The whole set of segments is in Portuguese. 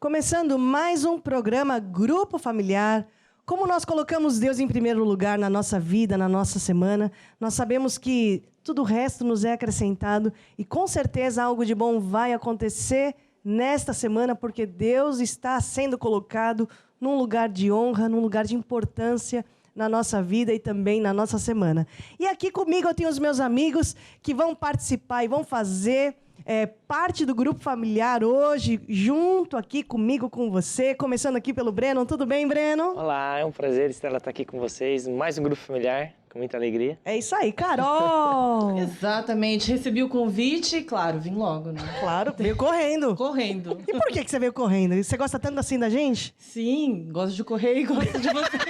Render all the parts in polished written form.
Começando mais um programa Grupo Familiar. Como nós colocamos Deus em primeiro lugar na nossa vida, na nossa semana, nós sabemos que tudo o resto nos é acrescentado e com certeza algo de bom vai acontecer nesta semana, porque Deus está sendo colocado num lugar de honra, num lugar de importância na nossa vida e também na nossa semana. E aqui comigo eu tenho os meus amigos que vão participar e vão fazer parte do grupo familiar hoje, junto aqui comigo, com você, começando aqui pelo Breno. Tudo bem, Breno? Olá, é um prazer estar aqui com vocês, mais um grupo familiar, com muita alegria. É isso aí, Carol! Exatamente, recebi o convite e, claro, vim logo, né? Claro, veio correndo. Correndo. E por que você veio correndo? Você gosta tanto assim da gente? Sim, gosto de correr e gosto de vocês.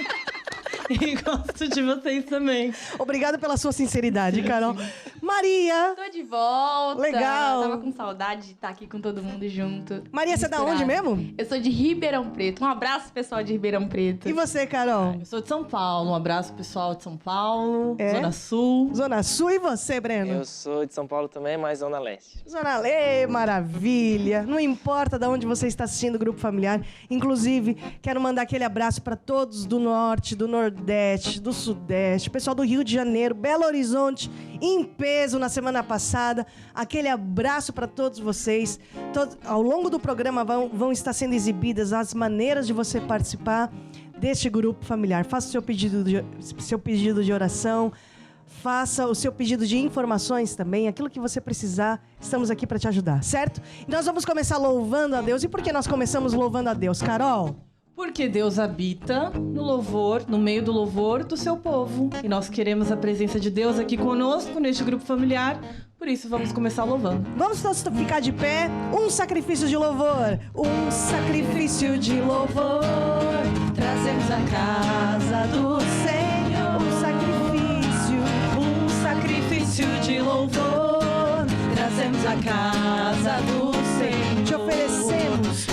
E gosto de vocês também. Obrigada pela sua sinceridade, Carol. Maria! Tô de volta. Legal. Tava com saudade de estar aqui com todo mundo junto. Maria, você é da onde mesmo? Eu sou de Ribeirão Preto. Um abraço, pessoal de Ribeirão Preto. E você, Carol? Eu sou de São Paulo, um abraço pessoal de São Paulo, É? Zona Sul. Zona Sul. E você, Breno? Eu sou de São Paulo também, mas Zona Leste. Zona Leste, maravilha. Não importa de onde você está assistindo o Grupo Familiar. Inclusive, quero mandar aquele abraço para todos do Norte, do Nordeste, do Sudeste, pessoal do Rio de Janeiro, Belo Horizonte, em peso na semana passada. Aquele abraço para todos vocês. Ao longo do programa vão estar sendo exibidas as maneiras de você participar deste grupo familiar. Faça o seu pedido de oração. Faça o seu pedido de informações também, aquilo que você precisar, estamos aqui para te ajudar, certo? E nós vamos começar louvando a Deus. E por que nós começamos louvando a Deus, Carol? Porque Deus habita no louvor, no meio do louvor do seu povo. E nós queremos a presença de Deus aqui conosco, neste grupo familiar. Por isso, vamos começar louvando. Vamos todos ficar de pé. Um sacrifício de louvor. Um sacrifício de louvor. Trazemos a casa do Senhor. Um sacrifício de louvor. Trazemos a casa do Senhor. Te oferecemos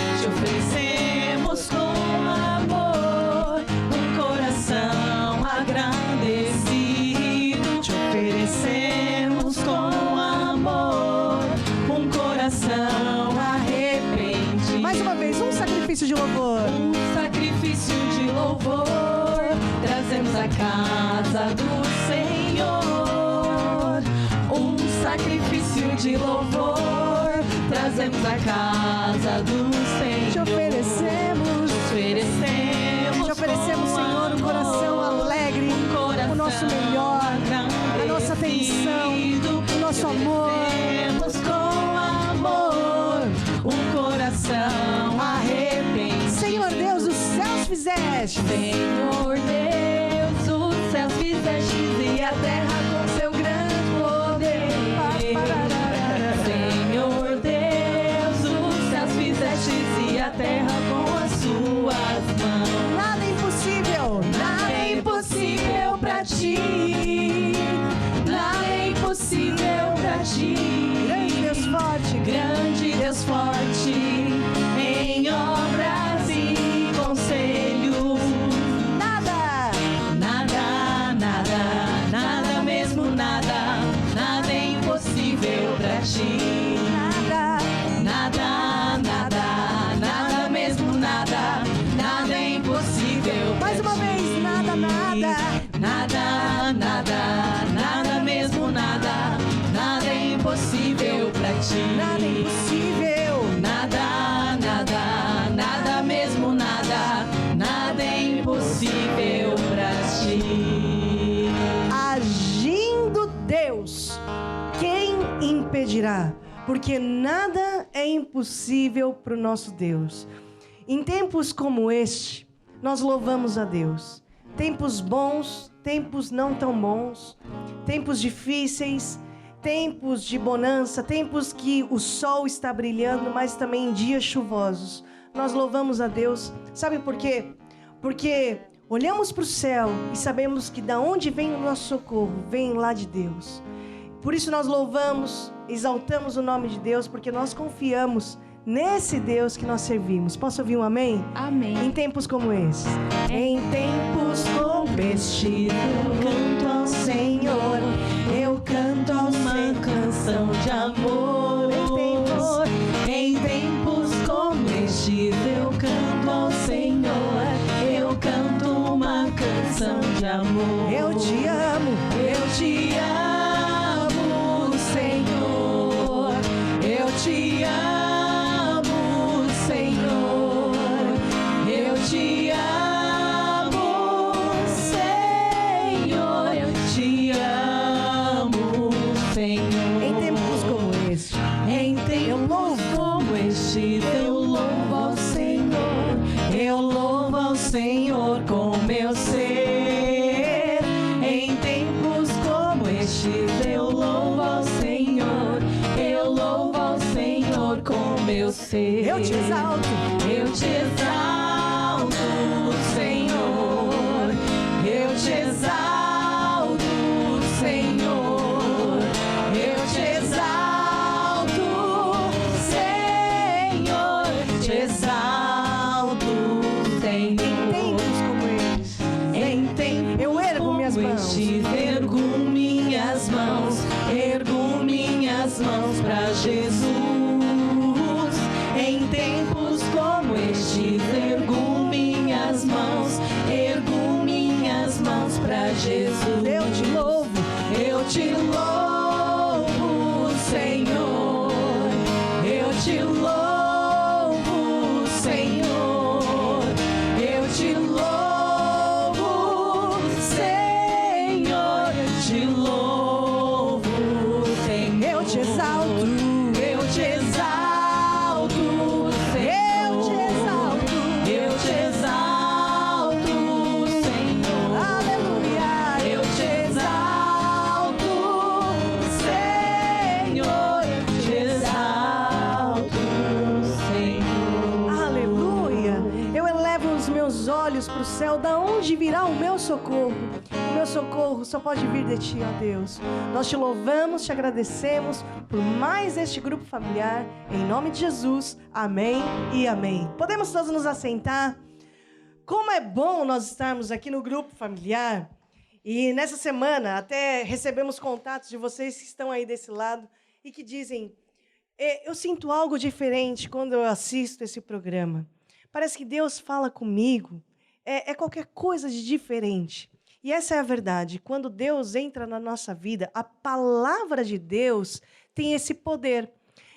com amor, um coração agradecido. Te oferecemos com amor, um coração arrependido. Mais uma vez, um sacrifício de louvor. Um sacrifício de louvor. Trazemos a casa do Senhor. Um sacrifício de louvor. Trazemos a casa do Senhor. Te oferecemos, Senhor, um coração alegre, o nosso melhor, a nossa atenção, o nosso amor. Com amor, um coração arrependido. Senhor Deus, os céus fizeste. Senhor Deus, os céus fizeste e a terra com seu grande poder. Senhor Deus, os céus fizeste e a terra com as suas mãos. Nada é impossível pra ti. Nada é impossível pra ti. Grande Deus forte, em obras e conselhos. Nada mesmo nada é impossível pra ti. Nada mesmo nada é impossível. Mais uma vez, nada mesmo nada é impossível pra ti. Nada é impossível. Nada mesmo nada é impossível pra ti. Agindo Deus, quem impedirá? Porque nada é impossível para o nosso Deus. Em tempos como este, nós louvamos a Deus. Tempos bons, tempos não tão bons, tempos difíceis, tempos de bonança, tempos que o sol está brilhando, mas também em dias chuvosos. Nós louvamos a Deus. Sabe por quê? Porque olhamos para o céu e sabemos que da onde vem o nosso socorro, vem lá de Deus. Por isso nós louvamos, exaltamos o nome de Deus, porque nós confiamos nesse Deus que nós servimos. Posso ouvir um amém? Amém. Em tempos como esse. Em tempos como este, eu canto ao Senhor. Eu canto uma canção de amor. Em tempos como este, declaração de amor. Eu te amo, Senhor. Eu te amo, Senhor. Eu te amo, Senhor. Eu te amo, Senhor. em tempos como este. Em tempos como este, eu louvo ao Senhor. Eu louvo ao Senhor com meu ser. Em tempos como este, eu louvo ao Senhor. Eu louvo ao Senhor com meu ser. Eu te exalto, Eu te exalto, Senhor. Eu te exalto, Senhor. Eu te exalto, Senhor. Te exalto, em Senhor. tempos como este. Em tempos Eu ergo minhas como mãos. estes, ergo minhas mãos para Jesus. Em tempos como estes, ergo minhas mãos para Jesus. Eu te louvo, Eu te louvo, Senhor. Eu te louvo, Senhor. Eu te louvo, Senhor. Eu te louvo, Senhor. eu te exalto, Eu te exalto, Senhor. eu te exalto. Eu te exalto, Senhor. Aleluia, Eu te exalto, Senhor. Eu te exalto, Senhor. aleluia. Eu elevo os meus olhos para o céu, da onde virá o meu socorro? O meu socorro só pode vir de ti, ó Deus. Nós te louvamos, te agradecemos por mais este grupo familiar. Em nome de Jesus, amém e amém. Podemos todos nos assentar? Como é bom nós estarmos aqui no grupo familiar. E nessa semana até recebemos contatos de vocês que estão aí desse lado e que dizem: eu sinto algo diferente quando eu assisto esse programa. Parece que Deus fala comigo. É qualquer coisa de diferente. E essa é a verdade. Quando Deus entra na nossa vida, a palavra de Deus tem esse poder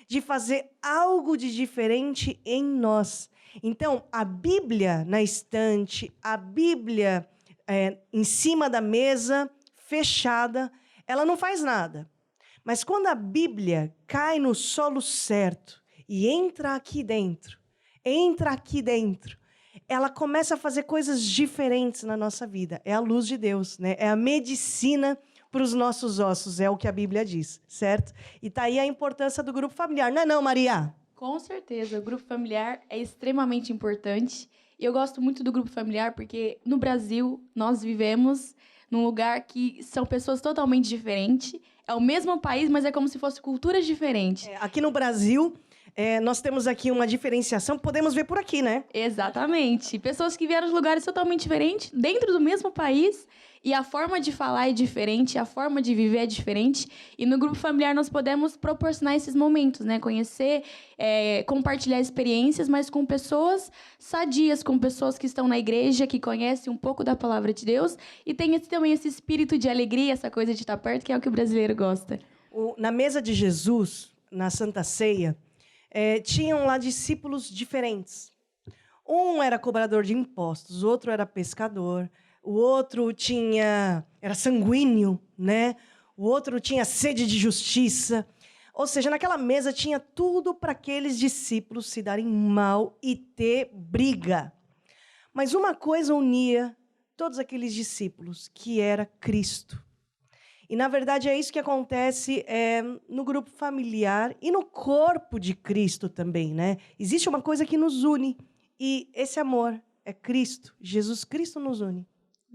de fazer algo de diferente em nós. Então, a Bíblia na estante, a Bíblia em cima da mesa, fechada, ela não faz nada. Mas quando a Bíblia cai no solo certo e entra aqui dentro, ela começa a fazer coisas diferentes na nossa vida. É a luz de Deus, né? É a medicina para os nossos ossos, é o que a Bíblia diz, certo? E tá aí a importância do grupo familiar, não é não, Maria? Com certeza, o grupo familiar é extremamente importante. E eu gosto muito do grupo familiar porque no Brasil nós vivemos num lugar que são pessoas totalmente diferentes. É o mesmo país, mas é como se fossem culturas diferentes. Aqui no Brasil, nós temos aqui uma diferenciação, podemos ver por aqui, né? Exatamente. Pessoas que vieram de lugares totalmente diferentes, dentro do mesmo país, e a forma de falar é diferente, a forma de viver é diferente. E no grupo familiar nós podemos proporcionar esses momentos, né? Conhecer, compartilhar experiências, mas com pessoas sadias, com pessoas que estão na igreja, que conhecem um pouco da palavra de Deus e tem também esse espírito de alegria, essa coisa de estar perto, que é o que o brasileiro gosta. Na mesa de Jesus, na Santa Ceia, tinham lá discípulos diferentes. Um era cobrador de impostos, o outro era pescador, o outro era sanguíneo, né? O outro tinha sede de justiça. Ou seja, naquela mesa tinha tudo para aqueles discípulos se darem mal e ter briga. Mas uma coisa unia todos aqueles discípulos, que era Cristo. E, na verdade, é isso que acontece no grupo familiar e no corpo de Cristo também, né? Existe uma coisa que nos une, e esse amor é Cristo. Jesus Cristo nos une.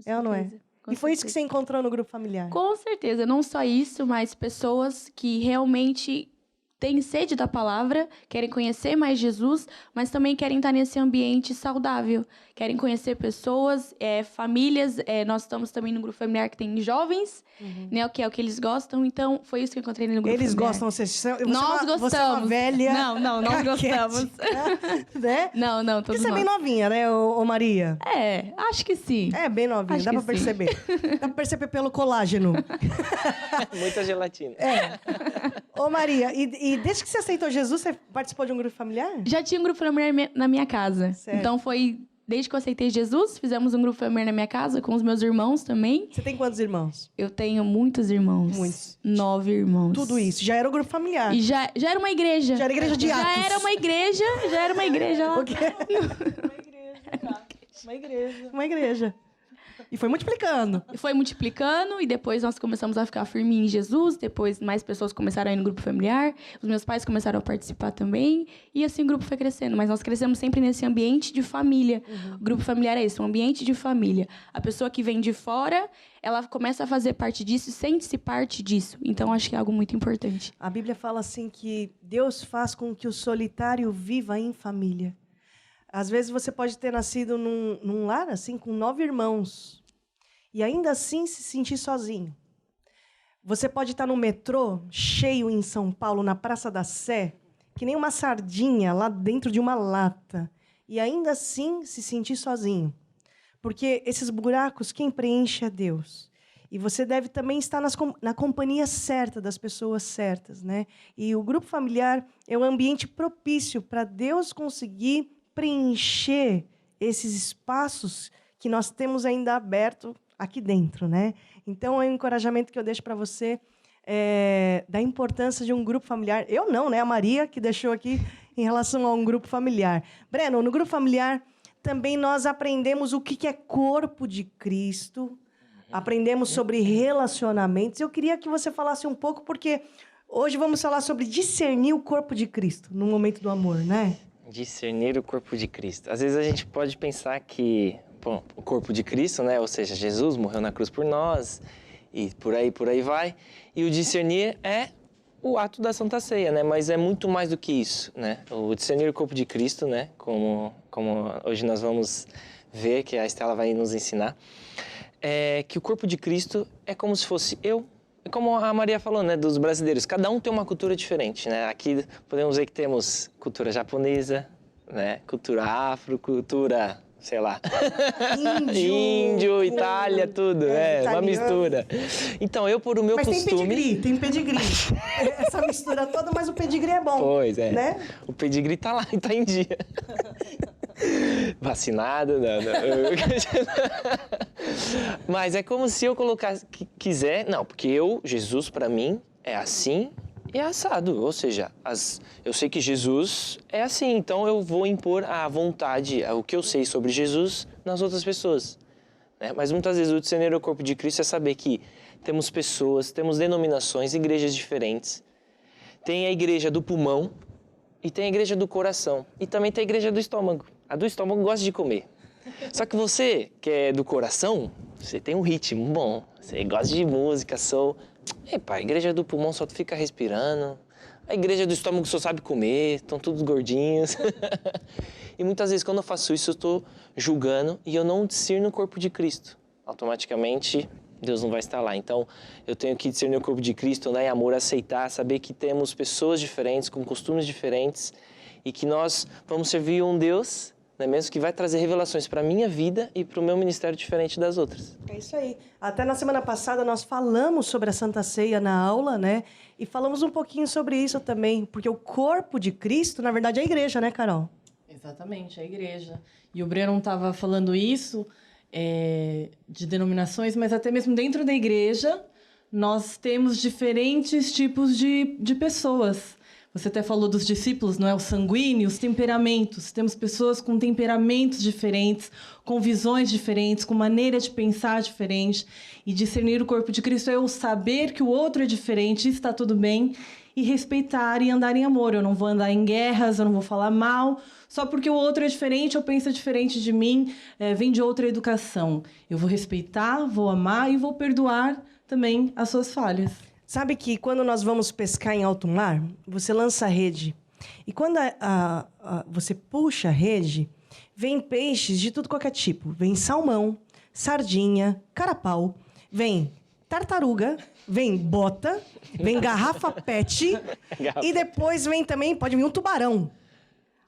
É ou não é? E foi isso que você encontrou no grupo familiar? Com certeza. Não só isso, mas pessoas que realmente têm sede da palavra, querem conhecer mais Jesus, mas também querem estar nesse ambiente saudável, querem conhecer pessoas, famílias. Nós estamos também no grupo familiar que tem jovens, né, que é o que eles gostam. Então, foi isso que eu encontrei no grupo Eles familiar. gostam, Nós gostamos. Você é uma velha. Não, nós gostamos. Né? Não, Porque todos você é bem nós. novinha, né, ô Maria? Acho que sim. É, bem novinha, Acho dá que pra sim. perceber. Dá pra perceber pelo colágeno. Muita gelatina. Ô Maria, e desde que você aceitou Jesus, você participou de um grupo familiar? Já tinha um grupo familiar na minha casa. Certo. Então, desde que eu aceitei Jesus, fizemos um grupo familiar na minha casa, com os meus irmãos também. Você tem quantos irmãos? Eu tenho muitos irmãos. Muitos. 9 irmãos. Tudo isso. Já era o grupo familiar. E já era uma igreja. Já era igreja de Atos. Já era uma igreja lá. O quê? Uma igreja. E foi multiplicando. E foi multiplicando, e depois nós começamos a ficar firmes em Jesus, depois mais pessoas começaram a ir no grupo familiar, os meus pais começaram a participar também, e assim o grupo foi crescendo. Mas nós crescemos sempre nesse ambiente de família. O grupo familiar é isso, um ambiente de família. A pessoa que vem de fora, ela começa a fazer parte disso e sente-se parte disso. Então, acho que é algo muito importante. A Bíblia fala assim que Deus faz com que o solitário viva em família. Às vezes você pode ter nascido num lar assim com 9 irmãos e ainda assim se sentir sozinho. Você pode estar no metrô cheio em São Paulo, na Praça da Sé, que nem uma sardinha lá dentro de uma lata, e ainda assim se sentir sozinho. Porque esses buracos, quem preenche é Deus. E você deve também estar na companhia certa, das pessoas certas, né? E o grupo familiar é um ambiente propício para Deus conseguir preencher esses espaços que nós temos ainda aberto aqui dentro, né? Então, é um encorajamento que eu deixo para você da importância de um grupo familiar. Eu não, né? A Maria que deixou aqui em relação a um grupo familiar. Breno, no grupo familiar também nós aprendemos o que é corpo de Cristo, aprendemos sobre relacionamentos. Eu queria que você falasse um pouco, porque hoje vamos falar sobre discernir o corpo de Cristo no momento do amor, né? Discernir o corpo de Cristo. Às vezes a gente pode pensar que o corpo de Cristo, né? Ou seja, Jesus morreu na cruz por nós e por aí vai. E o discernir é o ato da Santa Ceia, né? Mas é muito mais do que isso, né? O discernir o corpo de Cristo, né? Como hoje nós vamos ver, que a Estela vai nos ensinar, é que o corpo de Cristo é como se fosse eu. Como a Maria falou, né, dos brasileiros, cada um tem uma cultura diferente, né? Aqui podemos ver que temos cultura japonesa, né? Cultura afro, cultura, sei lá, índio, Itália, tudo, uma mistura. Então, eu por o meu costume... Mas tem pedigree. Essa mistura toda, mas o pedigree é bom. Pois é, né? O pedigree tá lá e tá em dia. Vacinado, não. Mas é como se eu colocasse, não, porque Jesus para mim é assim e é assado, ou seja, eu sei que Jesus é assim, então eu vou impor a vontade, o que eu sei sobre Jesus nas outras pessoas, né? Mas muitas vezes o discernir o corpo de Cristo é saber que temos pessoas, temos denominações, igrejas diferentes, tem a igreja do pulmão e tem a igreja do coração e também tem a igreja do estômago. A do estômago gosta de comer. Só que você, que é do coração, você tem um ritmo bom. Você gosta de música, soul. Epa, a igreja do pulmão só fica respirando. A igreja do estômago só sabe comer, estão todos gordinhos. E muitas vezes quando eu faço isso, eu estou julgando e eu não discerno o corpo de Cristo. Automaticamente, Deus não vai estar lá. Então, eu tenho que discernir o corpo de Cristo, andar em amor, aceitar, saber que temos pessoas diferentes, com costumes diferentes e que nós vamos servir um Deus, não é mesmo, que vai trazer revelações para a minha vida e para o meu ministério diferente das outras. É isso aí. Até na semana passada nós falamos sobre a Santa Ceia na aula, né? E falamos um pouquinho sobre isso também, porque o corpo de Cristo, na verdade, é a igreja, né, Carol? Exatamente, é a igreja. E o Breno estava falando isso, de denominações, mas até mesmo dentro da igreja, nós temos diferentes tipos de pessoas. Você até falou dos discípulos, não é? Os sanguíneos, temperamentos. Temos pessoas com temperamentos diferentes, com visões diferentes, com maneira de pensar diferente. E discernir o corpo de Cristo é eu saber que o outro é diferente, está tudo bem, e respeitar e andar em amor. Eu não vou andar em guerras, eu não vou falar mal, só porque o outro é diferente ou pensa diferente de mim, vem de outra educação. Eu vou respeitar, vou amar e vou perdoar também as suas falhas. Sabe que quando nós vamos pescar em alto mar, você lança a rede. E quando você puxa a rede, vem peixes de tudo qualquer tipo. Vem salmão, sardinha, carapau, vem tartaruga, vem bota, vem garrafa pet e depois vem também, pode vir um tubarão.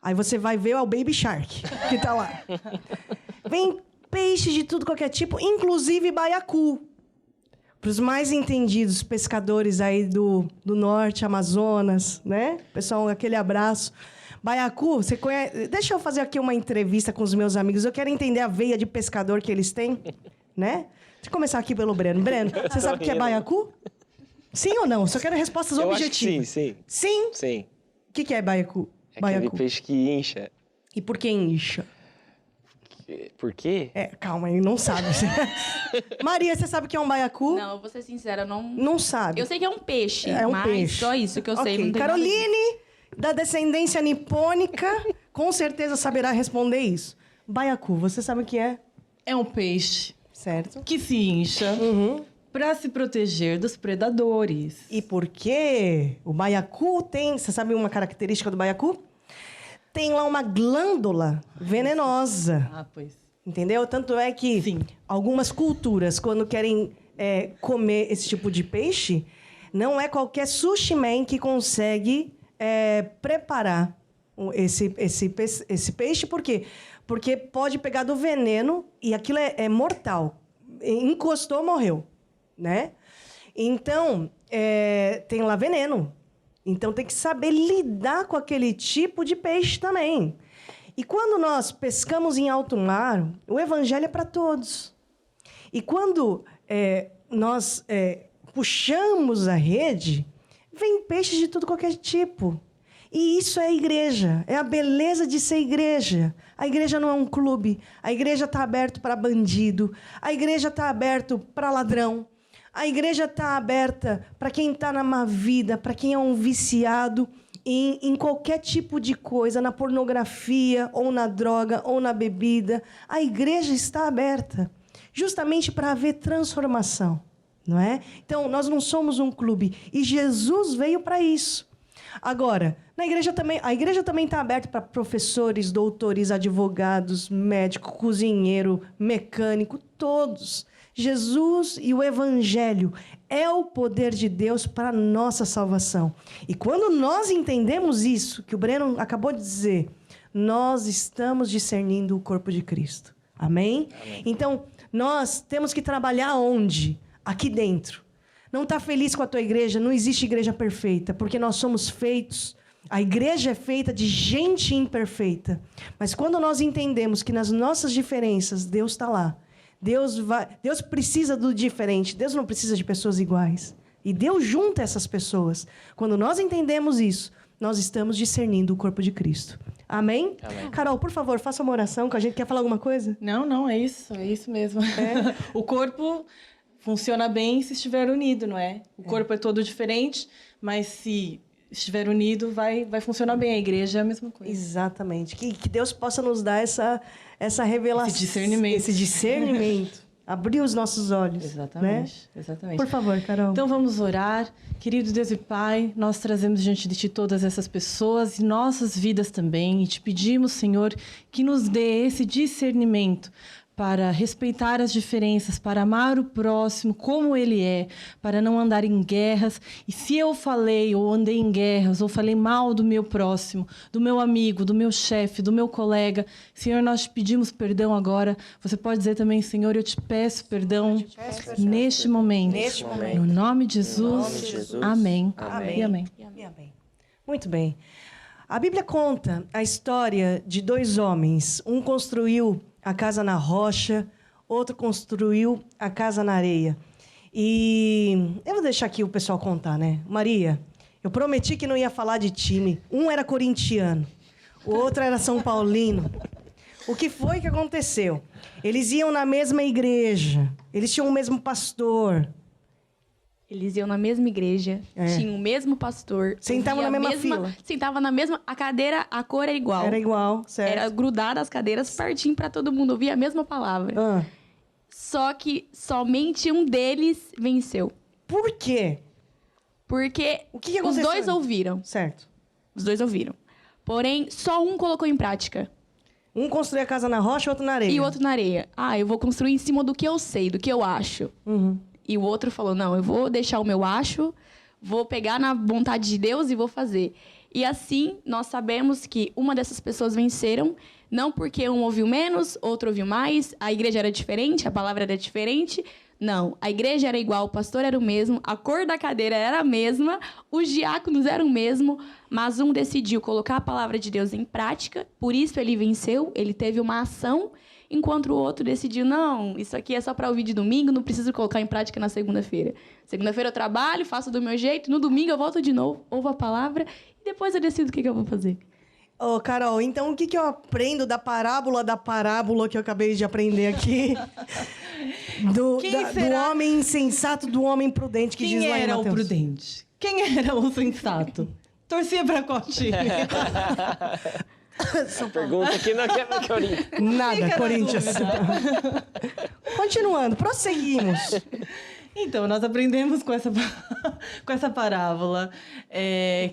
Aí você vai ver o Baby Shark, que tá lá. Vem peixes de tudo qualquer tipo, inclusive baiacu. Para os mais entendidos pescadores aí do norte, Amazonas, né? Pessoal, aquele abraço. Baiacu, você conhece... Deixa eu fazer aqui uma entrevista com os meus amigos. Eu quero entender a veia de pescador que eles têm, né? Deixa eu começar aqui pelo Breno. Breno, você sabe o que é baiacu? Sim ou não? Só quero respostas objetivas. Acho que sim. Sim? Sim. O que é baiacu? É aquele peixe que incha. E por que incha? Por quê? Calma aí, não sabe. Maria, você sabe o que é um baiacu? Não, vou ser sincera, não... Não sabe. Eu sei que é um peixe, Um peixe. Só isso que eu sei. Okay. Não tem Caroline, da descendência nipônica, com certeza saberá responder isso. Baiacu, você sabe o que é? É um peixe Certo. que se incha para se proteger dos predadores. E por quê? O baiacu tem... Você sabe uma característica do baiacu? Tem lá uma glândula venenosa. Ah, pois. Entendeu? Tanto é que algumas culturas, quando querem comer esse tipo de peixe, não é qualquer sushi man que consegue preparar esse peixe. Por quê? Porque pode pegar do veneno e aquilo é mortal. Encostou, morreu. Né? Então, tem lá veneno. Então, tem que saber lidar com aquele tipo de peixe também. E quando nós pescamos em alto mar, o evangelho é para todos. E quando nós puxamos a rede, vem peixes de tudo qualquer tipo. E isso é a igreja, é a beleza de ser igreja. A igreja não é um clube, a igreja está aberta para bandido, a igreja está aberta para ladrão. A igreja está aberta para quem está na má vida, para quem é um viciado em qualquer tipo de coisa, na pornografia, ou na droga, ou na bebida. A igreja está aberta justamente para haver transformação, não é? Então, nós não somos um clube e Jesus veio para isso. Agora, a igreja também está aberta para professores, doutores, advogados, médico, cozinheiro, mecânico, todos. Jesus e o Evangelho é o poder de Deus para a nossa salvação. E quando nós entendemos isso, que o Breno acabou de dizer, nós estamos discernindo o corpo de Cristo. Amém? Amém. Então, nós temos que trabalhar onde? Aqui dentro. Não está feliz com a tua igreja? Não existe igreja perfeita, porque nós somos feitos... A igreja é feita de gente imperfeita. Mas quando nós entendemos que nas nossas diferenças, Deus está lá, Deus precisa do diferente. Deus não precisa de pessoas iguais. E Deus junta essas pessoas. Quando nós entendemos isso, nós estamos discernindo o corpo de Cristo. Amém? Amém. Carol, por favor, faça uma oração com a gente. Quer falar alguma coisa? Não, é isso mesmo. O corpo funciona bem se estiver unido, não é? O corpo é todo diferente, mas se estiver unido, vai funcionar bem. A igreja é a mesma coisa. Exatamente. Que Deus possa nos dar essa revelação. Esse discernimento. Abrir os nossos olhos. Exatamente. Né? Exatamente. Por favor, Carol. Então vamos orar. Querido Deus e Pai, nós trazemos diante de Ti todas essas pessoas e nossas vidas também. E te pedimos, Senhor, que nos dê esse discernimento para respeitar as diferenças, para amar o próximo como ele é, para não andar em guerras. E se eu falei ou andei em guerras, ou falei mal do meu próximo, do meu amigo, do meu chefe, do meu colega, Senhor, nós te pedimos perdão agora. Você pode dizer também, Senhor, eu te peço perdão neste momento. No nome de Jesus. Amém. Amém. E amém. E amém. Muito bem. A Bíblia conta a história de dois homens. Um construiu a casa na rocha, outro construiu a casa na areia. E eu vou deixar aqui o pessoal contar, né? Maria, eu prometi que não ia falar de time. Um era corintiano, o outro era São Paulino. O que foi que aconteceu? Eles iam na mesma igreja, eles tinham o mesmo pastor. Eles iam na mesma igreja, tinham o mesmo pastor. Sentavam na mesma fila. Sentava na mesma... A cadeira, a cor era igual. Era igual, certo. Era grudada as cadeiras, pertinho para todo mundo ouvir a mesma palavra. Só que somente um deles venceu. Por quê? Porque O que os aconteceu? dois ouviram. Certo. Os dois ouviram. Porém, só um colocou em prática. Um construiu a casa na rocha, outro na areia. E o outro na areia. Ah, eu vou construir em cima do que eu sei, do que eu acho. Uhum. E o outro falou, não, eu vou deixar o meu acho, vou pegar na vontade de Deus e vou fazer. E assim, nós sabemos que uma dessas pessoas venceram, não porque um ouviu menos, outro ouviu mais, a igreja era diferente, a palavra era diferente. Não, a igreja era igual, o pastor era o mesmo, a cor da cadeira era a mesma, os diáconos eram o mesmo, mas um decidiu colocar a palavra de Deus em prática, por isso ele venceu, ele teve uma ação, enquanto o outro decidiu, não, isso aqui é só para ouvir de domingo, não preciso colocar em prática na segunda-feira. Segunda-feira eu trabalho, faço do meu jeito, no domingo eu volto de novo, ouvo a palavra e depois eu decido o que eu vou fazer. Ô, Carol, então o que eu aprendo da parábola que eu acabei de aprender aqui? Do homem insensato, do homem prudente que diz lá em Quem era o Mateus. prudente? Quem era o sensato? Torcia pra qual time? Pergunta que não quer ver Corinthians. Nada, Fica na Corinthians. dúvida. Continuando, prosseguimos. Então, nós aprendemos com essa parábola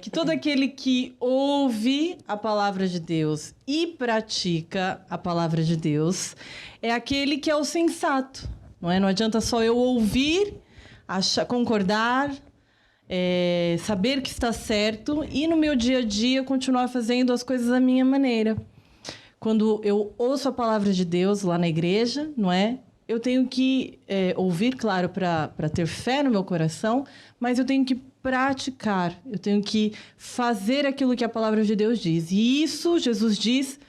que todo aquele que ouve a palavra de Deus e pratica a palavra de Deus é aquele que é o sensato. Não é? Não adianta só eu ouvir, concordar, saber que está certo e no meu dia a dia continuar fazendo as coisas da minha maneira. Quando eu ouço a palavra de Deus lá na igreja, não é? Eu tenho que ouvir, claro, para ter fé no meu coração, mas eu tenho que praticar, eu tenho que fazer aquilo que a palavra de Deus diz. E isso, Jesus diz,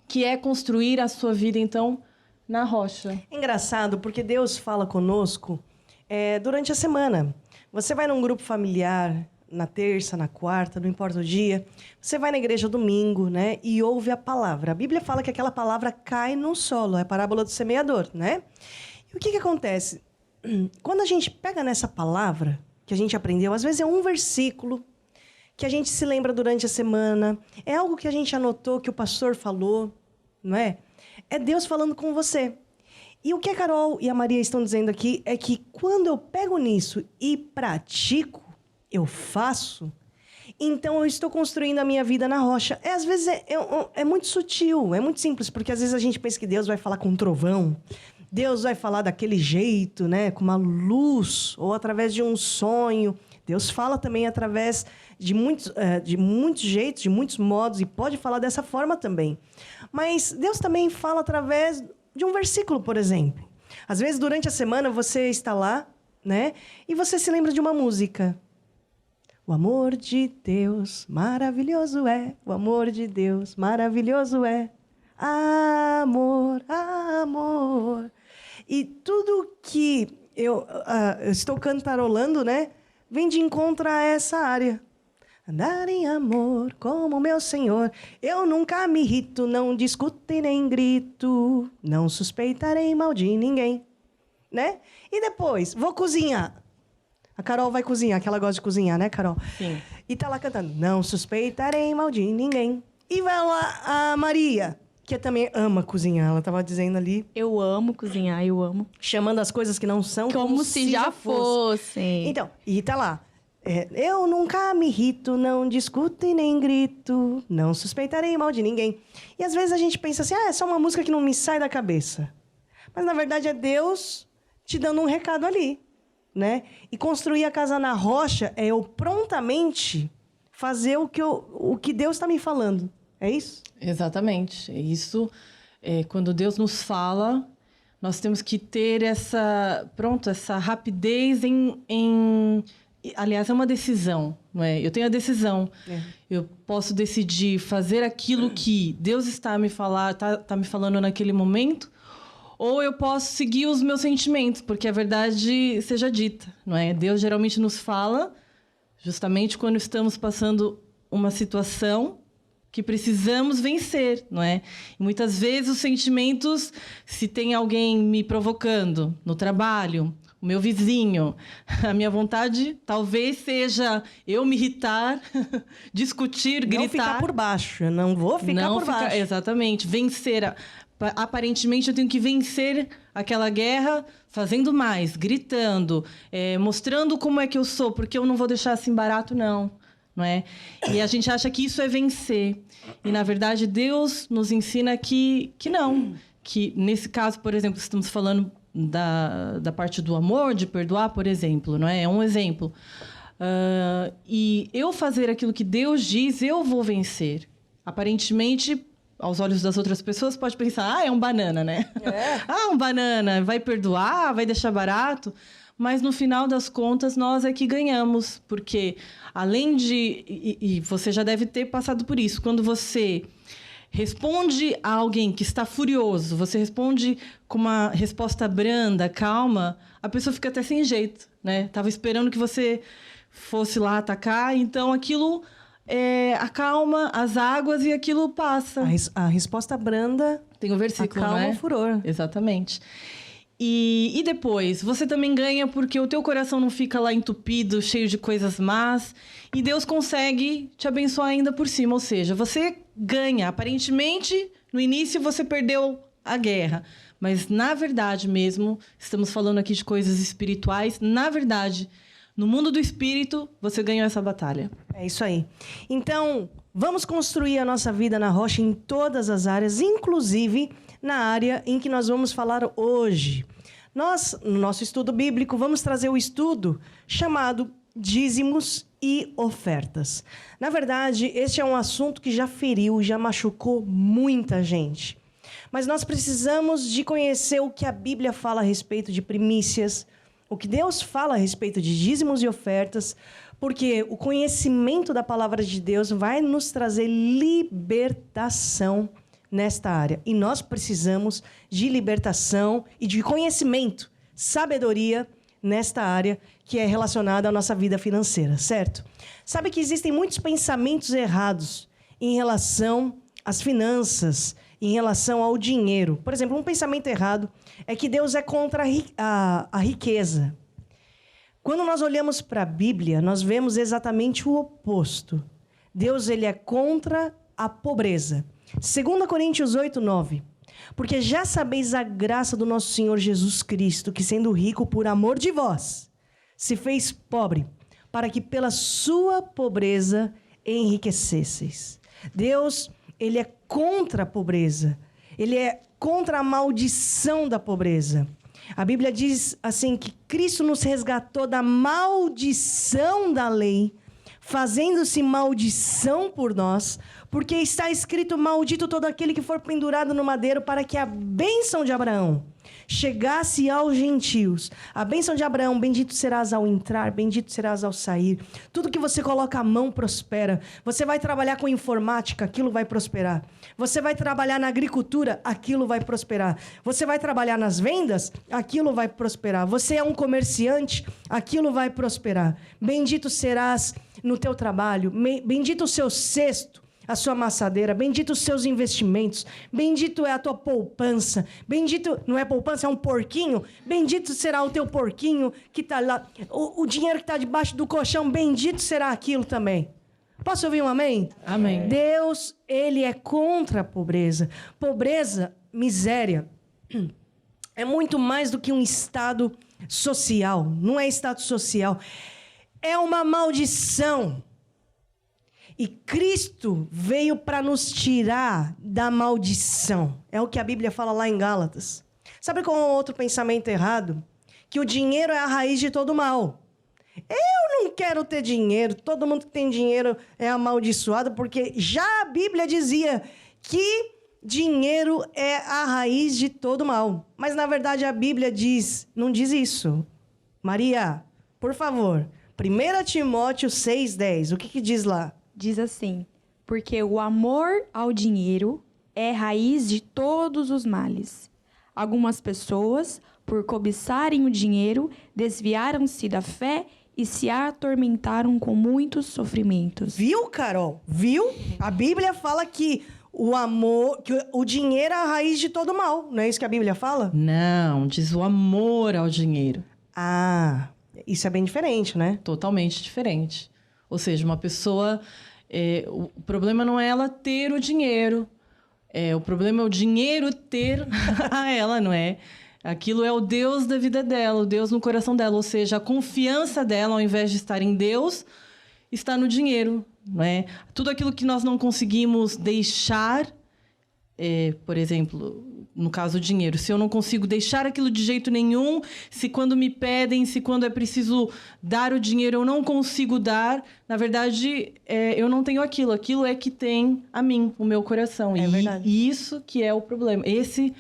que é construir a sua vida, então, na rocha. É engraçado, porque Deus fala conosco durante a semana. Você vai num grupo familiar, na terça, na quarta, não importa o dia. Você vai na igreja domingo, né? E ouve a palavra. A Bíblia fala que aquela palavra cai no solo. É a parábola do semeador, né? E o que acontece? Quando a gente pega nessa palavra que a gente aprendeu, às vezes é um versículo que a gente se lembra durante a semana. É algo que a gente anotou, que o pastor falou, não é? É Deus falando com você. E o que a Carol e a Maria estão dizendo aqui é que quando eu pego nisso e pratico, eu faço, então eu estou construindo a minha vida na rocha. Às vezes é muito sutil, é muito simples, porque às vezes a gente pensa que Deus vai falar com um trovão, Deus vai falar daquele jeito, né, com uma luz, ou através de um sonho. Deus fala também através de muitos jeitos, de muitos modos, e pode falar dessa forma também. Mas Deus também fala através de um versículo, por exemplo. Às vezes, durante a semana, você está lá, né, e você se lembra de uma música. O amor de Deus maravilhoso é, o amor de Deus maravilhoso é, amor, amor. E tudo que eu estou cantarolando, né, vem de encontro a essa área. Andar em amor como meu Senhor, eu nunca me irrito, não discuto e nem grito, não suspeitarei mal de ninguém, né? E depois, vou cozinhar. A Carol vai cozinhar, que ela gosta de cozinhar, né, Carol? Sim. E tá lá cantando, não suspeitarei mal de ninguém. E vai lá a Maria, que também ama cozinhar, ela tava dizendo ali. Eu amo cozinhar, eu amo. Chamando as coisas que não são Como se já fossem. Então, e tá lá. Eu nunca me irrito, não discuto e nem grito, não suspeitarei mal de ninguém. E às vezes a gente pensa assim, é só uma música que não me sai da cabeça. Mas na verdade é Deus te dando um recado ali, né? E construir a casa na rocha é eu prontamente fazer o que Deus está me falando. É isso? Exatamente. Isso, quando Deus nos fala, nós temos que ter essa rapidez aliás, é uma decisão, não é? Eu tenho a decisão. Eu posso decidir fazer aquilo que Deus está me falando naquele momento, ou eu posso seguir os meus sentimentos, porque a verdade seja dita, não é? Deus geralmente nos fala justamente quando estamos passando uma situação que precisamos vencer, não é? E muitas vezes os sentimentos, se tem alguém me provocando no trabalho, o meu vizinho, a minha vontade talvez seja eu me irritar, discutir, gritar. Não ficar por baixo, eu não vou ficar por baixo. Exatamente, vencer, Aparentemente, eu tenho que vencer aquela guerra fazendo mais, gritando, mostrando como é que eu sou, porque eu não vou deixar assim barato, não é? E a gente acha que isso é vencer. E, na verdade, Deus nos ensina que não. Que, nesse caso, por exemplo, estamos falando da parte do amor, de perdoar, por exemplo, não é? É um exemplo. E eu fazer aquilo que Deus diz, eu vou vencer. Aparentemente, aos olhos das outras pessoas, pode pensar, é um banana, né? Um banana, vai perdoar, vai deixar barato. Mas, no final das contas, nós é que ganhamos. Porque, além de... E você já deve ter passado por isso. Quando você responde a alguém que está furioso, você responde com uma resposta branda, calma, a pessoa fica até sem jeito, né? Tava esperando que você fosse lá atacar, então aquilo acalma as águas e aquilo passa. A resposta branda tem o versículo, acalma não é? o furor. Exatamente. E depois, você também ganha porque o teu coração não fica lá entupido, cheio de coisas más, e Deus consegue te abençoar ainda por cima. Ou seja, você ganha. Aparentemente, no início você perdeu a guerra, mas na verdade mesmo, estamos falando aqui de coisas espirituais, na verdade, no mundo do espírito, você ganhou essa batalha. É isso aí. Então, vamos construir a nossa vida na rocha em todas as áreas, inclusive na área em que nós vamos falar hoje. Nós, no nosso estudo bíblico, vamos trazer o estudo chamado dízimos e ofertas. Na verdade, este é um assunto que já feriu, já machucou muita gente. Mas nós precisamos de conhecer o que a Bíblia fala a respeito de primícias, o que Deus fala a respeito de dízimos e ofertas, porque o conhecimento da palavra de Deus vai nos trazer libertação nesta área. E nós precisamos de libertação e de conhecimento, sabedoria nesta área que é relacionada à nossa vida financeira, certo? Sabe que existem muitos pensamentos errados em relação às finanças, em relação ao dinheiro. Por exemplo, um pensamento errado é que Deus é contra a riqueza. Quando nós olhamos para a Bíblia, nós vemos exatamente o oposto. Deus, ele é contra a pobreza. 2 Coríntios 8, 9. Porque já sabeis a graça do nosso Senhor Jesus Cristo, que sendo rico por amor de vós, se fez pobre, para que pela sua pobreza enriquecesseis. Deus, ele é contra a pobreza. Ele é contra a maldição da pobreza. A Bíblia diz assim que Cristo nos resgatou da maldição da lei, fazendo-se maldição por nós, porque está escrito: maldito todo aquele que for pendurado no madeiro, para que a bênção de Abraão chegasse aos gentios. A bênção de Abraão: bendito serás ao entrar, bendito serás ao sair. Tudo que você coloca a mão prospera. Você vai trabalhar com informática, aquilo vai prosperar. Você vai trabalhar na agricultura, aquilo vai prosperar. Você vai trabalhar nas vendas, aquilo vai prosperar. Você é um comerciante, aquilo vai prosperar. Bendito serás no teu trabalho, bendito o seu cesto, a sua amassadeira, bendito os seus investimentos, bendito é a tua poupança, bendito, não é poupança, é um porquinho, bendito será o teu porquinho que está lá, o dinheiro que está debaixo do colchão, bendito será aquilo também. Posso ouvir um amém? Amém. Deus, ele é contra a pobreza. Pobreza, miséria, é muito mais do que um estado social, não é status social, é uma maldição. E Cristo veio para nos tirar da maldição. É o que a Bíblia fala lá em Gálatas. Sabe qual é o outro pensamento errado? Que o dinheiro é a raiz de todo mal. Eu não quero ter dinheiro. Todo mundo que tem dinheiro é amaldiçoado, porque já a Bíblia dizia que dinheiro é a raiz de todo mal. Mas, na verdade, a Bíblia não diz isso. Maria, por favor, 1 Timóteo 6,10. O que diz lá? Diz assim: porque o amor ao dinheiro é raiz de todos os males. Algumas pessoas, por cobiçarem o dinheiro, desviaram-se da fé e se atormentaram com muitos sofrimentos. Viu, Carol? Viu? A Bíblia fala que o amor, que o dinheiro é a raiz de todo mal. Não é isso que a Bíblia fala? Não, diz o amor ao dinheiro. Ah, isso é bem diferente, né? Totalmente diferente. Ou seja, uma pessoa... o problema não é ela ter o dinheiro. O problema é o dinheiro ter a ela, não é? Aquilo é o Deus da vida dela, o Deus no coração dela. Ou seja, a confiança dela, ao invés de estar em Deus, está no dinheiro, não é? Tudo aquilo que nós não conseguimos deixar, por exemplo, no caso o dinheiro, se eu não consigo deixar aquilo de jeito nenhum, se quando me pedem, se quando é preciso dar o dinheiro eu não consigo dar, na verdade, eu não tenho aquilo é que tem a mim, o meu coração. Verdade. E isso que é o problema.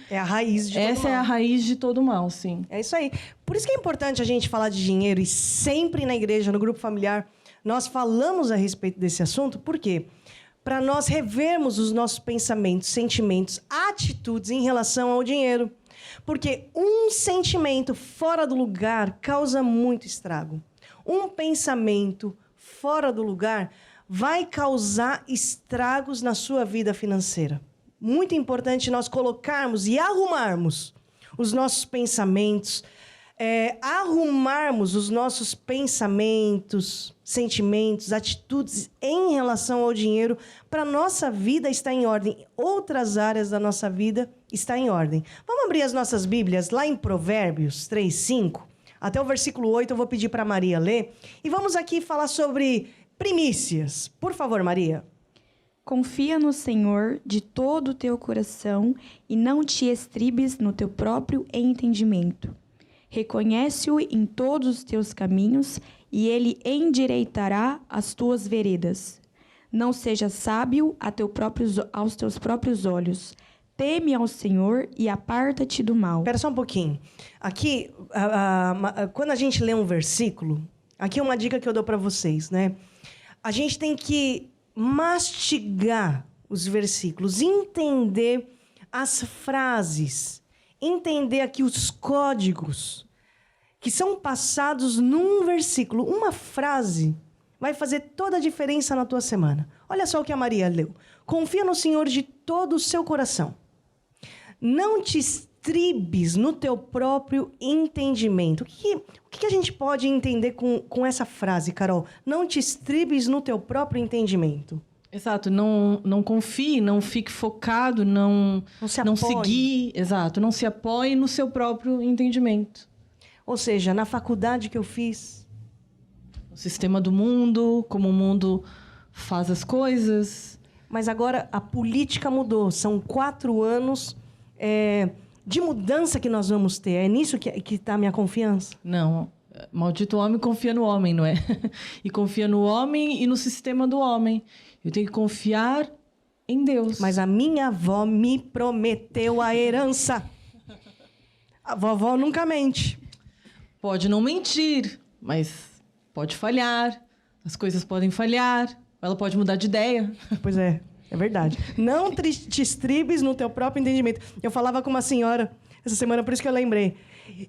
É a raiz de todo Essa mal. é a raiz de todo mal, sim. É isso aí. Por isso que é importante a gente falar de dinheiro e sempre na igreja, no grupo familiar, nós falamos a respeito desse assunto. Por quê? Para nós revermos os nossos pensamentos, sentimentos, atitudes em relação ao dinheiro. Porque um sentimento fora do lugar causa muito estrago. Um pensamento fora do lugar vai causar estragos na sua vida financeira. Muito importante nós colocarmos e arrumarmos os nossos pensamentos, arrumarmos os nossos pensamentos, sentimentos, atitudes em relação ao dinheiro para a nossa vida estar em ordem. Outras áreas da nossa vida estão em ordem. Vamos abrir as nossas Bíblias lá em Provérbios 3:5. Até o versículo 8 eu vou pedir para a Maria ler. E vamos aqui falar sobre primícias. Por favor, Maria. Confia no Senhor de todo o teu coração e não te estribes no teu próprio entendimento. Reconhece-o em todos os teus caminhos e ele endireitará as tuas veredas. Não seja sábio aos teus próprios olhos. Teme ao Senhor e aparta-te do mal. Espera só um pouquinho. Aqui, quando a gente lê um versículo, aqui é uma dica que eu dou para vocês, né? A gente tem que mastigar os versículos, entender as frases, entender aqui os códigos que são passados num versículo. Uma frase vai fazer toda a diferença na tua semana. Olha só o que a Maria leu. Confia no Senhor de todo o seu coração. Não te estribes no teu próprio entendimento. O que a gente pode entender com essa frase, Carol? Não te estribes no teu próprio entendimento. Exato, não confie, não fique focado, não seguir, exato, não se apoie no seu próprio entendimento. Ou seja, na faculdade que eu fiz, o sistema do mundo, como o mundo faz as coisas. Mas agora a política mudou, são 4 anos de mudança que nós vamos ter. É nisso que está a minha confiança? Não, maldito homem confia no homem, não é? E confia no homem e no sistema do homem. Eu tenho que confiar em Deus. Mas a minha avó me prometeu a herança. A vovó nunca mente. Pode não mentir, mas pode falhar. As coisas podem falhar. Ela pode mudar de ideia. Pois é verdade. Não te estribes no teu próprio entendimento. Eu falava com uma senhora essa semana, por isso que eu lembrei.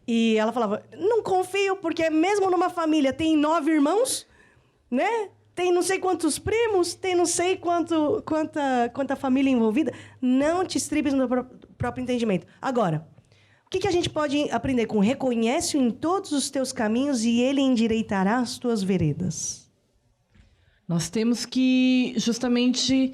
E ela falava, não confio, porque mesmo numa família tem 9 irmãos, né? Tem não sei quantos primos, tem não sei quanta família envolvida. Não te estribes no teu próprio entendimento. Agora, o que a gente pode aprender com reconhece-o em todos os teus caminhos e ele endireitará as tuas veredas? Nós temos que justamente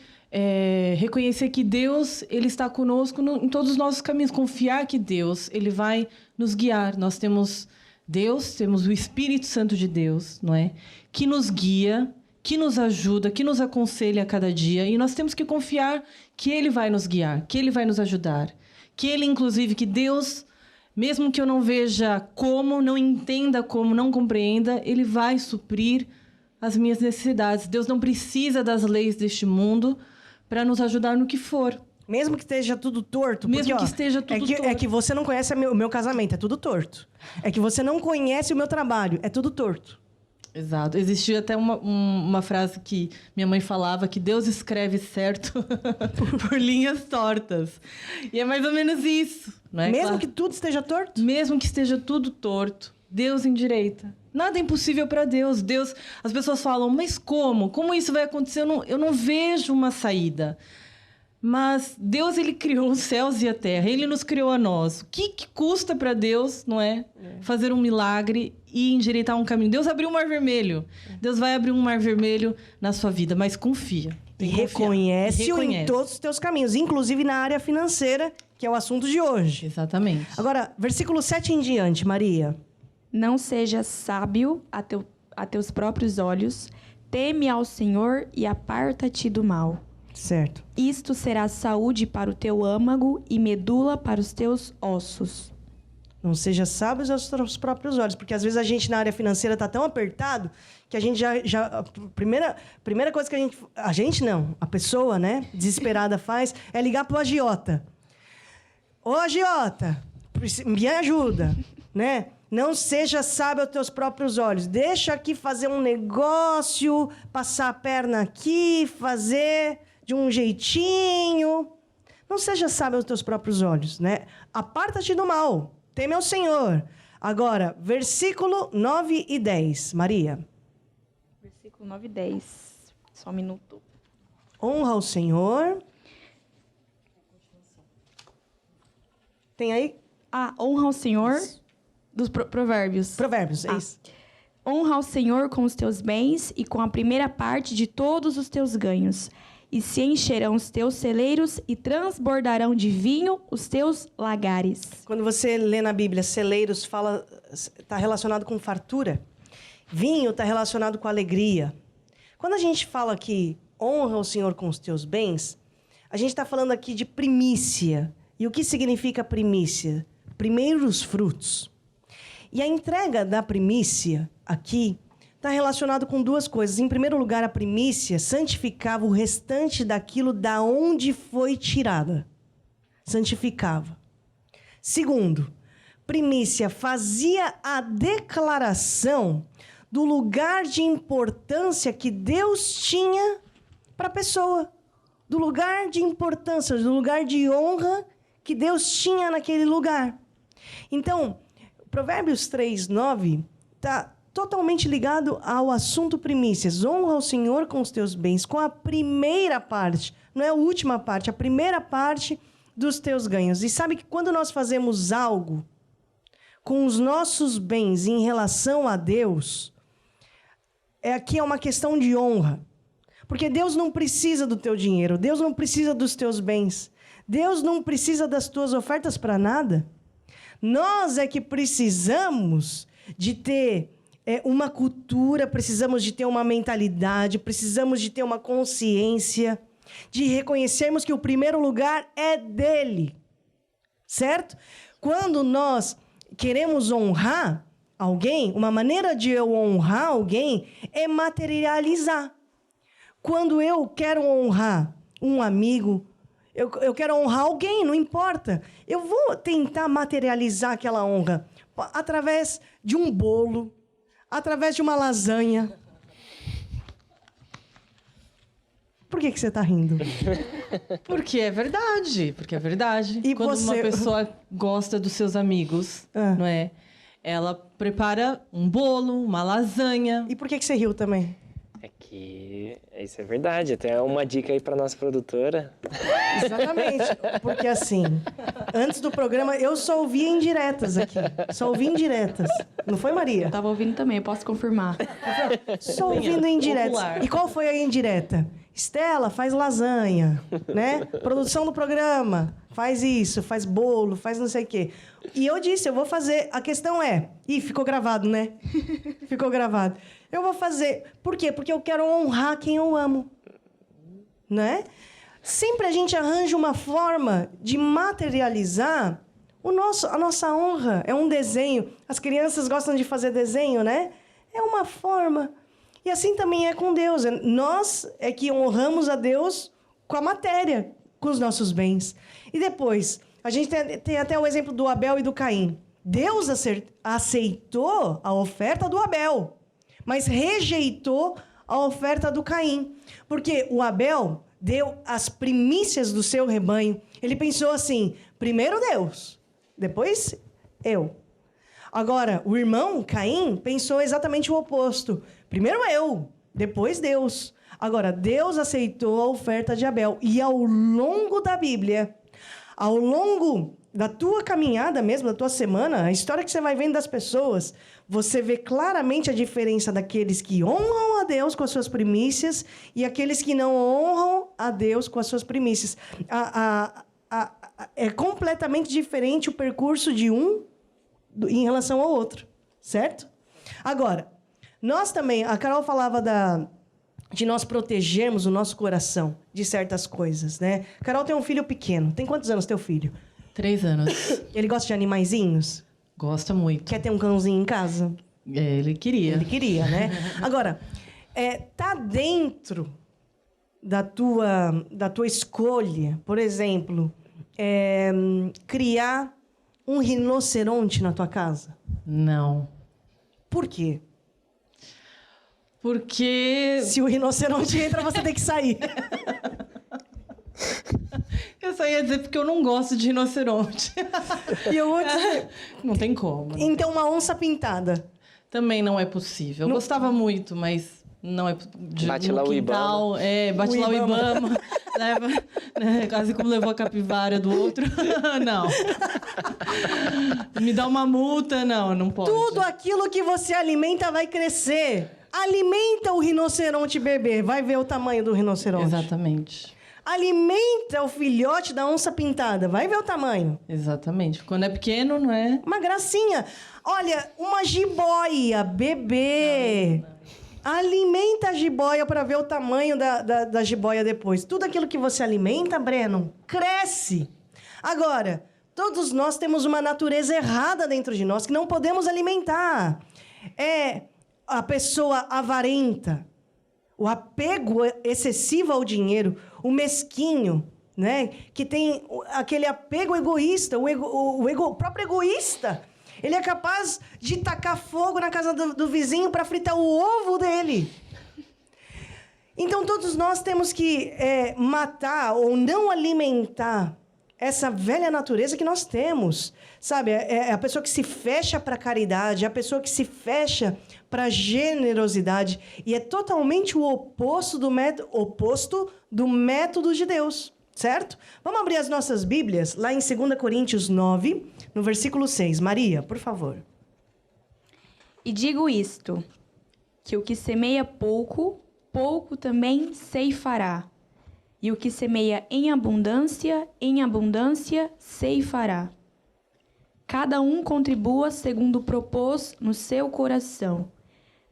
reconhecer que Deus ele está conosco em todos os nossos caminhos. Confiar que Deus ele vai nos guiar. Nós temos Deus, temos o Espírito Santo de Deus, não é? Que nos guia, que nos ajuda, que nos aconselha a cada dia. E nós temos que confiar que Ele vai nos guiar, que Ele vai nos ajudar. Que Ele, inclusive, que Deus, mesmo que eu não veja como, não entenda como, não compreenda, Ele vai suprir as minhas necessidades. Deus não precisa das leis deste mundo para nos ajudar no que for. Mesmo que esteja tudo torto. Mesmo porque, que esteja tudo torto. É que você não conhece o meu casamento, é tudo torto. É que você não conhece o meu trabalho, é tudo torto. Exato. Existia até uma frase que minha mãe falava, que Deus escreve certo por linhas tortas. E é mais ou menos isso. Não é? Mesmo que tudo esteja torto? Mesmo que esteja tudo torto, Deus endireita. Nada é impossível para Deus. As pessoas falam, mas como? Como isso vai acontecer? Eu não vejo uma saída. Mas Deus, ele criou os céus e a terra. Ele nos criou a nós. O que custa para Deus, não é? Fazer um milagre e endireitar um caminho. Deus abriu um mar vermelho. Deus vai abrir um mar vermelho na sua vida, mas confia. E reconhece-o em todos os teus caminhos, inclusive na área financeira, que é o assunto de hoje. Exatamente. Agora, versículo 7 em diante, Maria. Não seja sábio a teus próprios olhos, teme ao Senhor e aparta-te do mal. Certo. Isto será saúde para o teu âmago e medula para os teus ossos. Não seja sábio aos teus próprios olhos, porque às vezes a gente na área financeira está tão apertado que a gente a primeira coisa que a pessoa, né, desesperada faz é ligar pro agiota. Ô, agiota, me ajuda, né? Não seja sábio aos teus próprios olhos. Deixa aqui fazer um negócio, passar a perna aqui, fazer de um jeitinho. Não seja sábio aos teus próprios olhos, né? Aparta-te do mal. Teme ao Senhor. Agora, versículo 9 e 10. Maria. Versículo 9 e 10. Só um minuto. Honra ao Senhor. Tem aí? Honra ao Senhor dos provérbios. Provérbios, é isso. Honra ao Senhor com os teus bens e com a primeira parte de todos os teus ganhos. E se encherão os teus celeiros e transbordarão de vinho os teus lagares. Quando você lê na Bíblia, celeiros está relacionado com fartura. Vinho está relacionado com alegria. Quando a gente fala aqui, honra o Senhor com os teus bens, a gente está falando aqui de primícia. E o que significa primícia? Primeiros frutos. E a entrega da primícia aqui está relacionado com duas coisas. Em primeiro lugar, a primícia santificava o restante daquilo da onde foi tirada. Santificava. Segundo, primícia fazia a declaração do lugar de importância que Deus tinha para a pessoa. Do lugar de importância, do lugar de honra que Deus tinha naquele lugar. Então, Provérbios 3:9 está totalmente ligado ao assunto primícias. Honra ao Senhor com os teus bens, com a primeira parte, não é a última parte, a primeira parte dos teus ganhos. E sabe que quando nós fazemos algo com os nossos bens em relação a Deus, aqui é uma questão de honra. Porque Deus não precisa do teu dinheiro, Deus não precisa dos teus bens, Deus não precisa das tuas ofertas para nada. Nós é que precisamos de ter uma cultura, precisamos de ter uma mentalidade, precisamos de ter uma consciência, de reconhecermos que o primeiro lugar é dele, certo? Quando nós queremos honrar alguém, uma maneira de eu honrar alguém é materializar. Quando eu quero honrar um amigo, eu quero honrar alguém, não importa. Eu vou tentar materializar aquela honra através de um bolo, através de uma lasanha. Por que você está rindo? Porque é verdade. E quando você... uma pessoa gosta dos seus amigos, não é? Ela prepara um bolo, uma lasanha. E por que você riu também? É que isso é verdade. Até uma dica aí para nossa produtora. Exatamente. Porque assim, antes do programa, eu só ouvia indiretas aqui. Só ouvi indiretas. Não foi, Maria? Eu tava ouvindo também, eu posso confirmar. Só ouvindo indiretas. E qual foi a indireta? Estela, faz lasanha, né? Produção do programa, faz isso, faz bolo, faz não sei o quê. E eu disse, eu vou fazer. A questão é... Ih, ficou gravado, né? Ficou gravado. Eu vou fazer. Por quê? Porque eu quero honrar quem eu amo. Né? Sempre a gente arranja uma forma de materializar a nossa honra. É um desenho. As crianças gostam de fazer desenho, né? É uma forma. E assim também é com Deus. Nós é que honramos a Deus com a matéria, com os nossos bens. E depois, a gente tem até o exemplo do Abel e do Caim. Deus aceitou a oferta do Abel, mas rejeitou a oferta do Caim. Porque o Abel deu as primícias do seu rebanho. Ele pensou assim, primeiro Deus, depois eu. Agora, o irmão Caim pensou exatamente o oposto. Primeiro eu, depois Deus. Agora, Deus aceitou a oferta de Abel. E ao longo da Bíblia, ao longo da tua caminhada mesmo, da tua semana, a história que você vai vendo das pessoas, você vê claramente a diferença daqueles que honram a honra a Deus com as suas primícias e aqueles que não honram a Deus com as suas primícias. É completamente diferente o percurso de um em relação ao outro, certo? Agora, nós também, a Carol falava de nós protegermos o nosso coração de certas coisas, né? Carol tem um filho pequeno. Tem quantos anos teu filho? 3 anos. Ele gosta de animaizinhos? Gosta muito. Quer ter um cãozinho em casa? Ele queria. Ele queria, né? Agora, tá dentro da tua escolha, por exemplo, criar um rinoceronte na tua casa? Não. Por quê? Porque... Se o rinoceronte entra, você tem que sair. Eu só ia dizer porque eu não gosto de rinoceronte. E eu vou dizer... Não tem como. Então, uma onça pintada. Também não é possível. Eu gostava muito, mas não é... Bate lá o quintal, bate lá o Ibama. Leva, né, quase como levou a capivara do outro. Não. Me dá uma multa, não pode. Tudo aquilo que você alimenta vai crescer. Alimenta o rinoceronte bebê, vai ver o tamanho do rinoceronte. Exatamente. Alimenta o filhote da onça pintada, vai ver o tamanho. Exatamente. Quando é pequeno, não é? Uma gracinha. Olha, uma jiboia bebê. Alimenta a jiboia para ver o tamanho da jiboia depois. Tudo aquilo que você alimenta, Breno, cresce. Agora, todos nós temos uma natureza errada dentro de nós que não podemos alimentar. É a pessoa avarenta, o apego excessivo ao dinheiro, o mesquinho, né? Que tem aquele apego egoísta, o próprio egoísta. Ele é capaz de tacar fogo na casa do vizinho para fritar o ovo dele. Então, todos nós temos que matar ou não alimentar essa velha natureza que nós temos. Sabe, é a pessoa que se fecha para a caridade, é a pessoa que se fecha para a generosidade. E é totalmente o oposto do método de Deus, certo? Vamos abrir as nossas Bíblias lá em 2 Coríntios 9, no versículo 6. Maria, por favor. E digo isto, que o que semeia pouco, pouco também ceifará. E o que semeia em abundância ceifará. Cada um contribua segundo propôs no seu coração,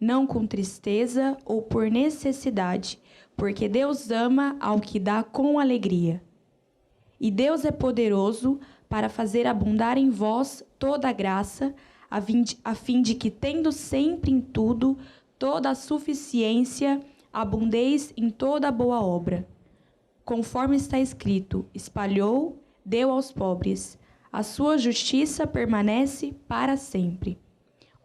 não com tristeza ou por necessidade, porque Deus ama ao que dá com alegria. E Deus é poderoso para fazer abundar em vós toda a graça, a fim de que, tendo sempre em tudo toda a suficiência, abundeis em toda boa obra. Conforme está escrito, espalhou, deu aos pobres. A sua justiça permanece para sempre.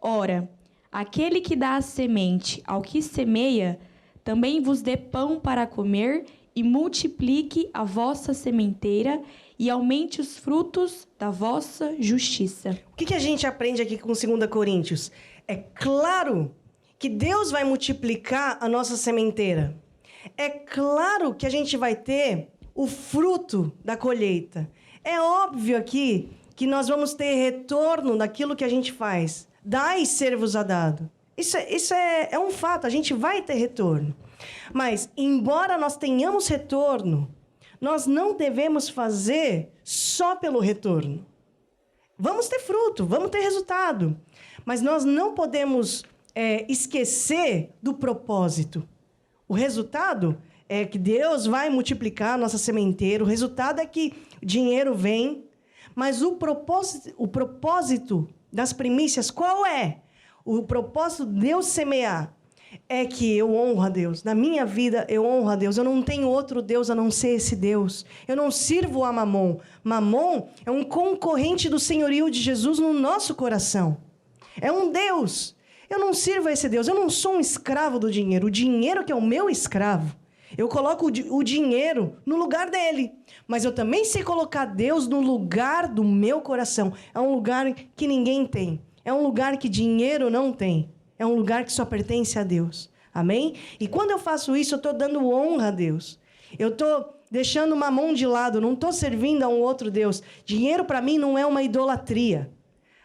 Ora, aquele que dá a semente ao que semeia, também vos dê pão para comer e multiplique a vossa sementeira e aumente os frutos da vossa justiça. O que a gente aprende aqui com 2 Coríntios? É claro que Deus vai multiplicar a nossa sementeira. É claro que a gente vai ter o fruto da colheita. É óbvio aqui que nós vamos ter retorno daquilo que a gente faz. Dai e ser-vos-á dado. Isso é um fato, a gente vai ter retorno. Mas, embora nós tenhamos retorno, nós não devemos fazer só pelo retorno. Vamos ter fruto, vamos ter resultado. Mas nós não podemos esquecer do propósito. O resultado é que Deus vai multiplicar a nossa sementeira. O resultado é que dinheiro vem. Mas o propósito das primícias, qual é? O propósito de Deus semear é que eu honro a Deus. Na minha vida, eu honro a Deus. Eu não tenho outro Deus a não ser esse Deus. Eu não sirvo a Mamon. Mamon é um concorrente do senhorio de Jesus no nosso coração. É um Deus. Eu não sirvo a esse Deus. Eu não sou um escravo do dinheiro. O dinheiro que é o meu escravo. Eu coloco o dinheiro no lugar dele. Mas eu também sei colocar Deus no lugar do meu coração. É um lugar que ninguém tem. É um lugar que dinheiro não tem. É um lugar que só pertence a Deus. Amém? E quando eu faço isso, eu estou dando honra a Deus. Eu estou deixando uma mão de lado. Não estou servindo a um outro Deus. Dinheiro, para mim, não é uma idolatria.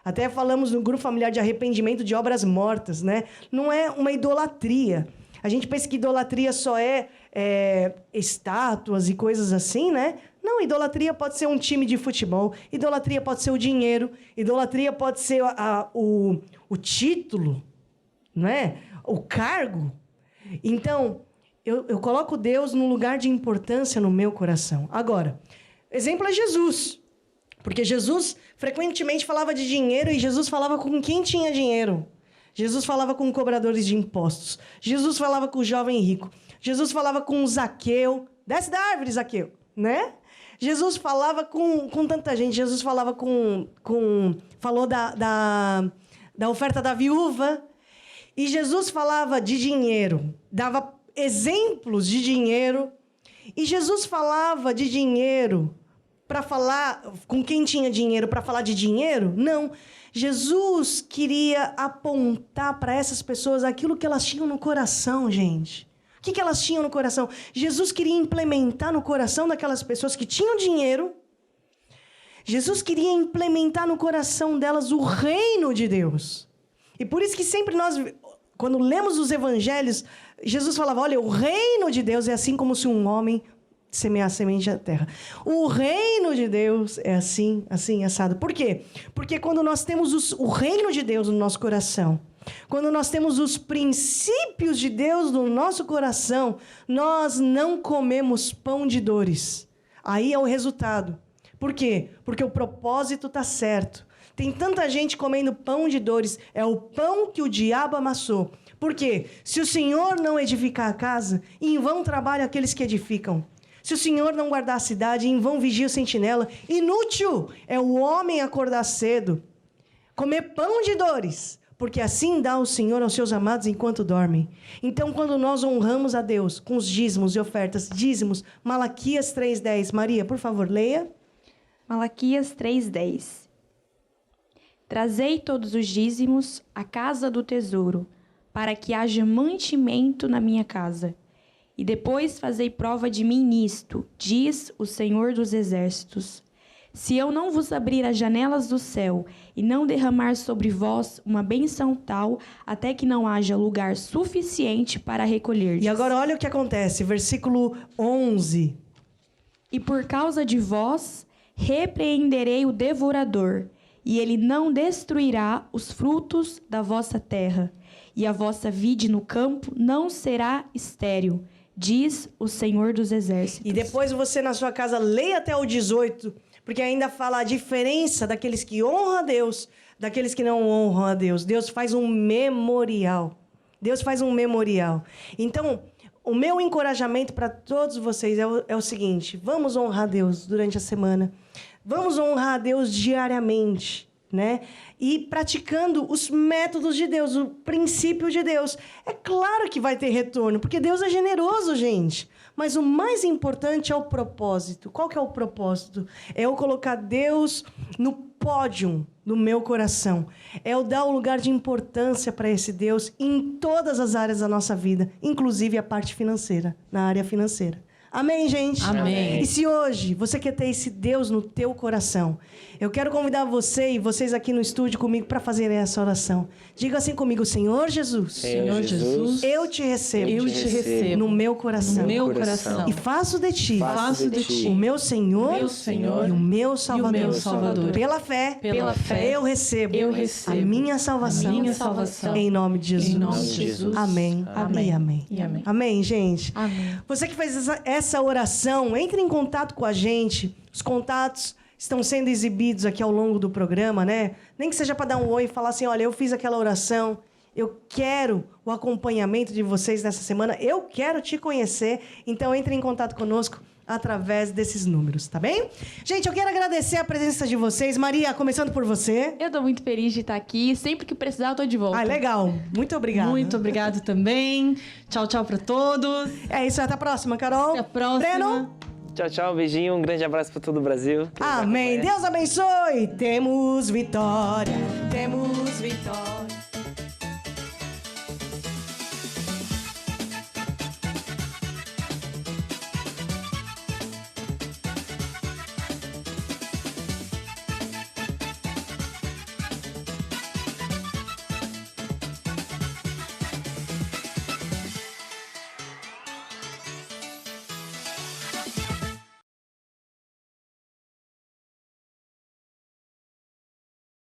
Até falamos no grupo familiar de arrependimento de obras mortas, né? Não é uma idolatria. A gente pensa que idolatria só é estátuas e coisas assim, né? Não, idolatria pode ser um time de futebol, idolatria pode ser o dinheiro, idolatria pode ser o título, não é? O cargo. Então, eu coloco Deus num lugar de importância no meu coração. Agora, exemplo é Jesus. Porque Jesus frequentemente falava de dinheiro e Jesus falava com quem tinha dinheiro. Jesus falava com cobradores de impostos. Jesus falava com o jovem rico. Jesus falava com o Zaqueu. Desce da árvore, Zaqueu, né? Jesus falava com tanta gente. Jesus falava falou da oferta da viúva. E Jesus falava de dinheiro. Dava exemplos de dinheiro. E Jesus falava de dinheiro para falar com quem tinha dinheiro, para falar de dinheiro? Não. Jesus queria apontar para essas pessoas aquilo que elas tinham no coração, gente. O que elas tinham no coração? Jesus queria implementar no coração daquelas pessoas que tinham dinheiro. Jesus queria implementar no coração delas o reino de Deus. E por isso que sempre nós, quando lemos os evangelhos, Jesus falava, olha, o reino de Deus é assim como se um homem semear a semente da terra. O reino de Deus é assim, assado. Por quê? Porque quando nós temos o reino de Deus no nosso coração, quando nós temos os princípios de Deus no nosso coração, nós não comemos pão de dores. Aí é o resultado. Por quê? Porque o propósito está certo. Tem tanta gente comendo pão de dores. É o pão que o diabo amassou. Por quê? Se o Senhor não edificar a casa, em vão trabalham aqueles que edificam. Se o Senhor não guardar a cidade, em vão vigia o sentinela. Inútil é o homem acordar cedo, comer pão de dores, porque assim dá o Senhor aos seus amados enquanto dormem. Então, quando nós honramos a Deus com os dízimos e ofertas, dízimos, Malaquias 3:10. Maria, por favor, leia. Malaquias 3:10. Trazei todos os dízimos à casa do tesouro, para que haja mantimento na minha casa. E depois fazei prova de mim nisto, diz o Senhor dos Exércitos. Se eu não vos abrir as janelas do céu e não derramar sobre vós uma bênção tal, até que não haja lugar suficiente para recolher. E agora olha o que acontece, versículo 11. E por causa de vós, repreenderei o devorador, e ele não destruirá os frutos da vossa terra, e a vossa vide no campo não será estéril, diz o Senhor dos Exércitos. E depois você na sua casa leia até o 18, porque ainda fala a diferença daqueles que honram a Deus, daqueles que não honram a Deus. Deus faz um memorial. Deus faz um memorial. Então, o meu encorajamento para todos vocês é o seguinte: vamos honrar a Deus durante a semana. Vamos honrar a Deus diariamente, né? E praticando os métodos de Deus, o princípio de Deus. É claro que vai ter retorno, porque Deus é generoso, gente. Mas o mais importante é o propósito. Qual que é o propósito? É eu colocar Deus no pódio do meu coração. É eu dar um lugar de importância para esse Deus em todas as áreas da nossa vida, inclusive a parte financeira, na área financeira. Amém, gente? Amém. E se hoje você quer ter esse Deus no teu coração, eu quero convidar você e vocês aqui no estúdio comigo para fazerem essa oração. Diga assim comigo: Senhor Jesus, Senhor Jesus, eu te recebo, eu te recebo no meu coração. no meu coração. E faço de ti, Faço de ti o meu Senhor, meu Senhor e o meu Salvador. e o meu Salvador. Pela fé, Pela fé, eu recebo, eu recebo a minha salvação, a minha salvação. em nome de Jesus. Em nome de Jesus. Amém. Amém. E amém. E amém. Amém, gente? Amém. Você que fez essa oração, entre em contato com a gente. Os contatos estão sendo exibidos aqui ao longo do programa, né? Nem que seja para dar um oi e falar assim: olha, eu fiz aquela oração, eu quero o acompanhamento de vocês nessa semana, eu quero te conhecer. Então, entre em contato conosco através desses números, tá bem? Gente, eu quero agradecer a presença de vocês. Maria, começando por você. Eu tô muito feliz de estar aqui. Sempre que precisar, eu tô de volta. Ah, legal. Muito obrigada. Muito obrigado também. Tchau, tchau para todos. É isso, até a próxima, Carol. Até a próxima. Breno. Tchau, tchau, beijinho, um grande abraço para todo o Brasil. Amém. Deus abençoe. Temos vitória. Temos vitória.